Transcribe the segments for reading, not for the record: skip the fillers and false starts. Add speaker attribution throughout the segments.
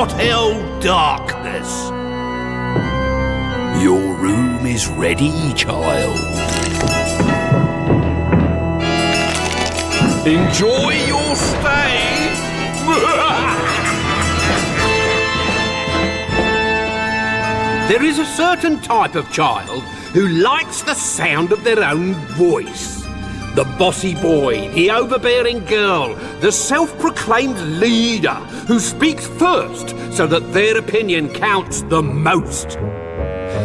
Speaker 1: hell darkness. Your room is ready, child. Enjoy your stay. There is a certain type of child who likes the sound of their own voice. The bossy boy, the overbearing girl, the self-proclaimed leader who speaks first so that their opinion counts the most.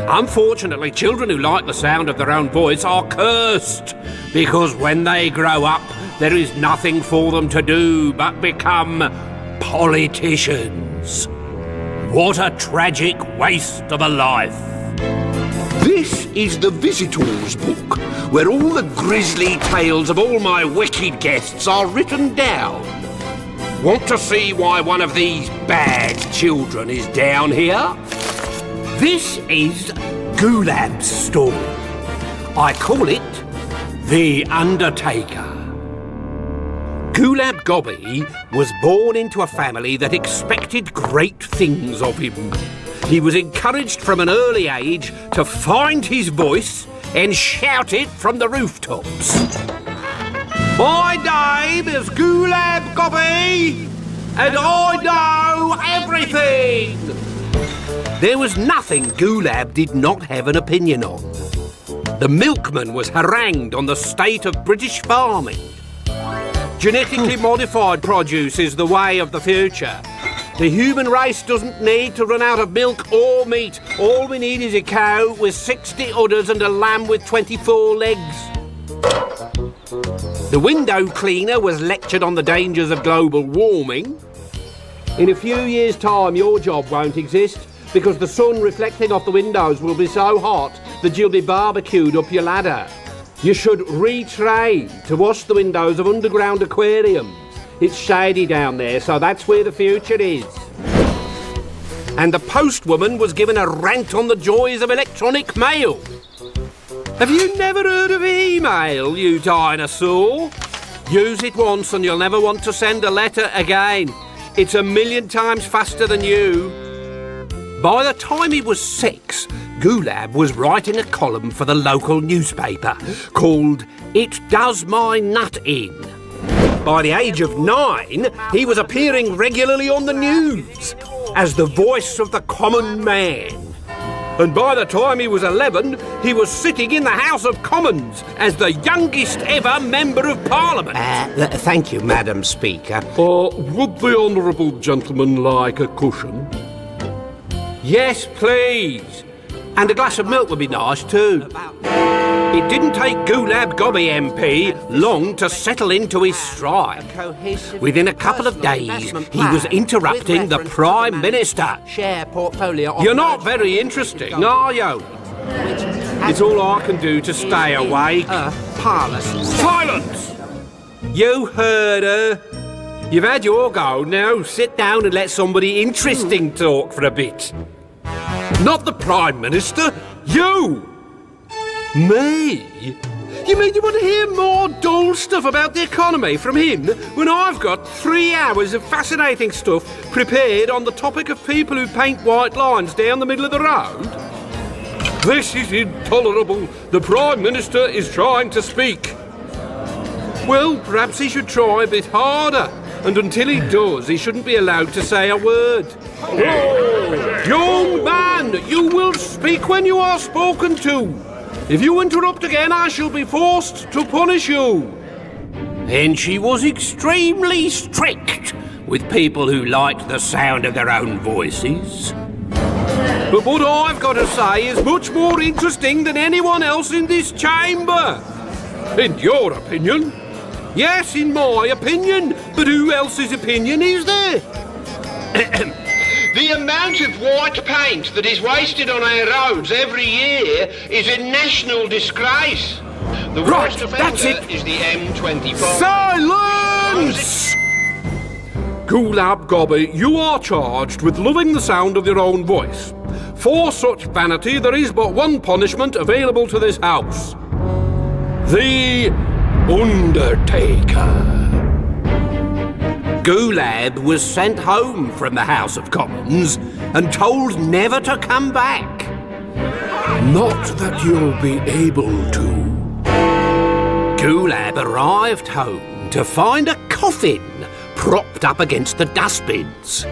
Speaker 1: Unfortunately, children who like the sound of their own voice are cursed, because when they grow up, there is nothing for them to do but become politicians. What a tragic waste of a life. This is the Visitor's Book, where all the grisly tales of all my wicked guests are written down. Want to see why one of these bad children is down here? This is Gulab's story. I call it The Undertaker. Gulab Gobby was born into a family that expected great things of him. He was encouraged from an early age to find his voice and shout it from the rooftops. My name is Gulab Gobby, and I know everything. There was nothing Gulab did not have an opinion on. The milkman was harangued on the state of British farming. Genetically modified produce is the way of the future. The human race doesn't need to run out of milk or meat. All we need is a cow with 60 udders and a lamb with 24 legs. The window cleaner was lectured on the dangers of global warming. In a few years' time, your job won't exist because the sun reflecting off the windows will be so hot that you'll be barbecued up your ladder. You should retrain to wash the windows of underground aquariums. It's shady down there, so that's where the future is. And the postwoman was given a rant on the joys of electronic mail. Have you never heard of email, you dinosaur? Use it once and you'll never want to send a letter again. It's 1,000,000 times faster than you. By the time he was 6, Gulab was writing a column for the local newspaper called It Does My Nut In. By the age of 9, he was appearing regularly on the news as the voice of the common man. And by the time he was 11, he was sitting in the House of Commons as the youngest ever Member of Parliament.
Speaker 2: Thank you, Madam Speaker.
Speaker 3: Would the honourable gentleman like a cushion?
Speaker 1: Yes, please. And a glass of milk would be nice too. It didn't take Gulab Gobby MP long to settle into his stride. Within a couple of days, he was interrupting the Prime Minister. You're not very interesting, are you? It's all I can do to stay awake. Silence! You heard her. You've had your go, now sit down and let somebody interesting talk for a bit. Not the Prime Minister, you! Me? You mean you want to hear more dull stuff about the economy from him when I've got 3 hours of fascinating stuff prepared on the topic of people who paint white lines down the middle of the road? This is intolerable. The Prime Minister is trying to speak. Well, perhaps he should try a bit harder, and until he does, he shouldn't be allowed to say a word. Young man, you will speak when you are spoken to. If you interrupt again, I shall be forced to punish you. And she was extremely strict with people who liked the sound of their own voices. But what I've got to say is much more interesting than anyone else in this chamber. In your opinion? Yes, in my opinion. But who else's opinion is there? The amount of white paint that is wasted on our roads every year is a national disgrace. The worst offender is the M25.
Speaker 3: Silence! Gulab Gobby, you are charged with loving the sound of your own voice. For such vanity, there is but one punishment available to this house. The Undertaker.
Speaker 1: Gulab was sent home from the House of Commons and told never to come back.
Speaker 3: Not that you'll be able to.
Speaker 1: Gulab arrived home to find a coffin propped up against the dustbins.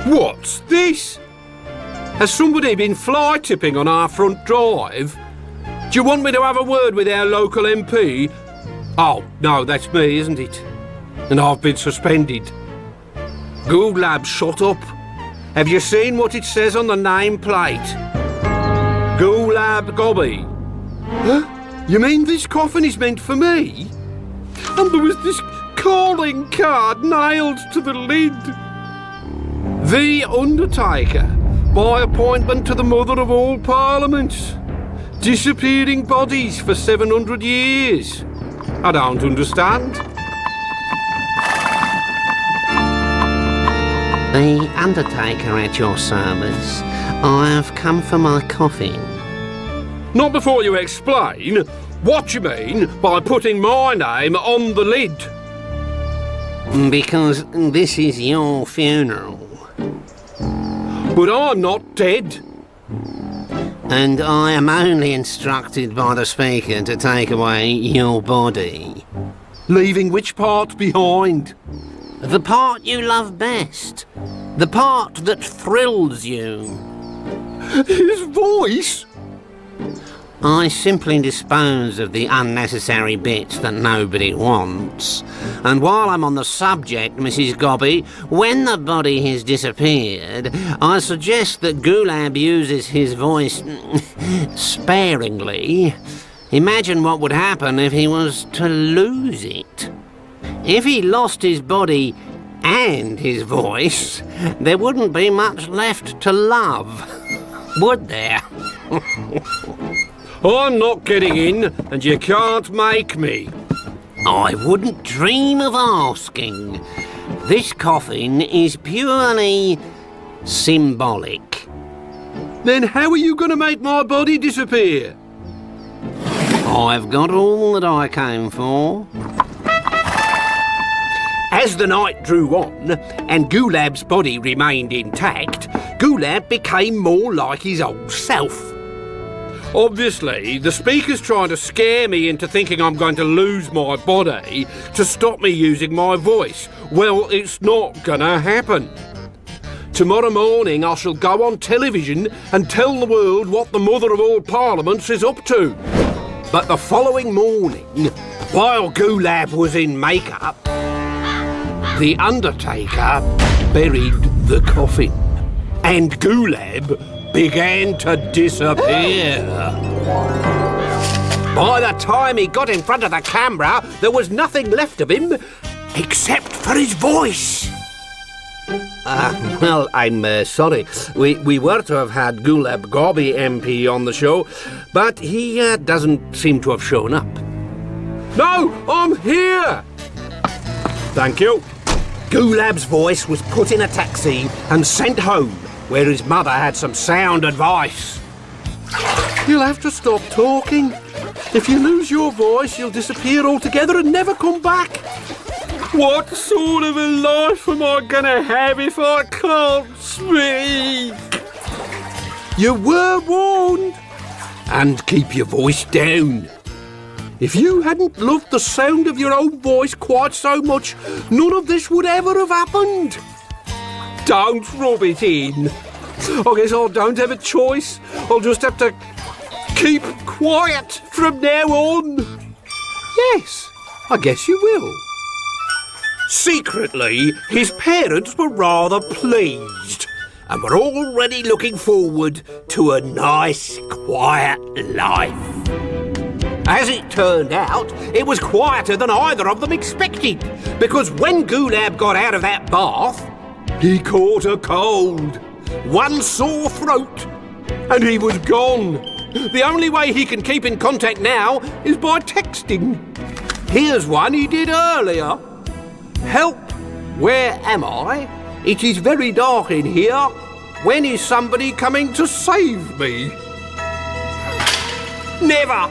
Speaker 1: What's this? Has somebody been fly tipping on our front drive? Do you want me to have a word with our local MP? Oh, no, that's me, isn't it? And I've been suspended. Gulab, shut up. Have you seen what it says on the nameplate? Gulab Gobby. Huh? You mean this coffin is meant for me? And there was this calling card nailed to the lid. The Undertaker, by appointment to the mother of all parliaments. Disappearing bodies for 700 years. I don't understand.
Speaker 2: The Undertaker at your service. I have come for my coffin.
Speaker 3: Not before you explain what you mean by putting my name on the lid.
Speaker 2: Because this is your funeral.
Speaker 3: But I'm not dead.
Speaker 2: And I am only instructed by the Speaker to take away your body.
Speaker 3: Leaving which part behind?
Speaker 2: The part you love best. The part that thrills you.
Speaker 3: His voice?
Speaker 2: I simply dispose of the unnecessary bits that nobody wants. And while I'm on the subject, Mrs. Gobby, when the body has disappeared, I suggest that Gulab uses his voice sparingly. Imagine what would happen if he was to lose it. If he lost his body and his voice, there wouldn't be much left to love, would there?
Speaker 3: I'm not getting in, and you can't make me.
Speaker 2: I wouldn't dream of asking. This coffin is purely symbolic.
Speaker 3: Then how are you going to make my body disappear?
Speaker 2: I've got all that I came for.
Speaker 1: As the night drew on and Gulab's body remained intact, Gulab became more like his old self. Obviously, the Speaker's trying to scare me into thinking I'm going to lose my body to stop me using my voice. Well, it's not gonna happen. Tomorrow morning I shall go on television and tell the world what the mother of all parliaments is up to. But the following morning, while Gulab was in makeup, the Undertaker buried the coffin, and Gulab began to disappear. By the time he got in front of the camera, there was nothing left of him except for his voice. Well, I'm sorry. We were to have had Gulab Gobby MP on the show, but he doesn't seem to have shown up. No, I'm here! Thank you. Gulab's voice was put in a taxi and sent home, where his mother had some sound advice. You'll have to stop talking. If you lose your voice, you'll disappear altogether and never come back. What sort of a life am I gonna have if I can't speak? You were warned. And keep your voice down. If you hadn't loved the sound of your own voice quite so much, none of this would ever have happened. Don't rub it in. I guess I don't have a choice. I'll just have to keep quiet from now on. Yes, I guess you will. Secretly, his parents were rather pleased and were already looking forward to a nice, quiet life. As it turned out, it was quieter than either of them expected, because when Gulab got out of that bath, he caught a cold, one sore throat, and he was gone. The only way he can keep in contact now is by texting. Here's one he did earlier. Help, where am I? It is very dark in here. When is somebody coming to save me? Never!